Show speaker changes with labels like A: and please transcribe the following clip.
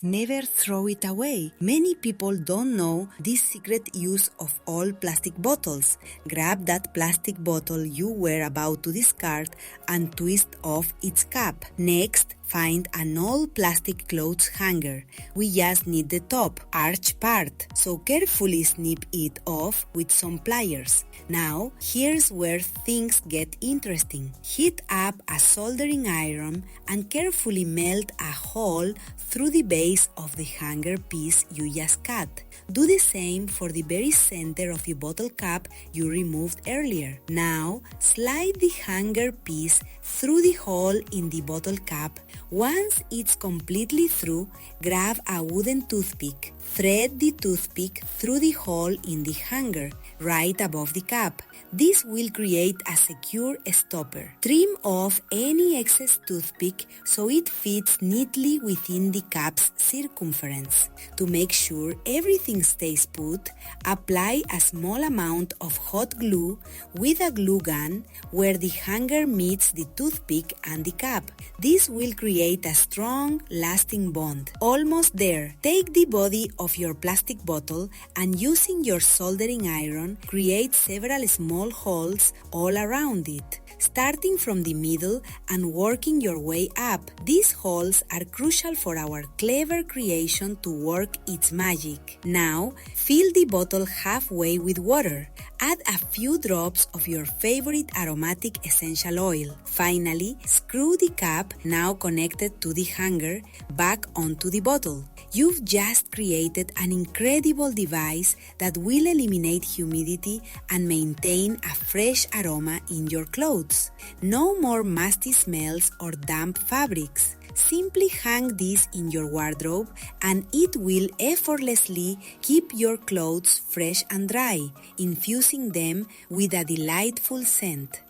A: Never throw it away. Many people don't know this secret use of all plastic bottles. Grab that plastic bottle you were about to discard and twist off its cap. Next, find an old plastic clothes hanger. We just need the top, arch part, so carefully snip it off with some pliers. Now, here's where things get interesting. Heat up a soldering iron and carefully melt a hole through the base of the hanger piece you just cut. Do the same for the very center of the bottle cap you removed earlier. Now, slide the hanger piece through the hole in the bottle cap. Once it's completely through, grab a wooden toothpick. Thread the toothpick through the hole in the hanger, right above the cap. This will create a secure stopper. Trim off any excess toothpick so it fits neatly within the cap's circumference. To make sure everything stays put, apply a small amount of hot glue with a glue gun where the hanger meets the toothpick and the cap. This will create a strong, lasting bond. Almost there. Take the body of your plastic bottle and using your soldering iron, create several small holes all around it, starting from the middle and working your way up. These holes are crucial for our clever creation to work its magic. Now, fill the bottle halfway with water. Add a few drops of your favorite aromatic essential oil. Finally, screw the cap, now connected to the hanger, back onto the bottle. You've just created an incredible device that will eliminate humidity and maintain a fresh aroma in your clothes. No more musty smells or damp fabrics. Simply hang this in your wardrobe and it will effortlessly keep your clothes fresh and dry, infusing them with a delightful scent.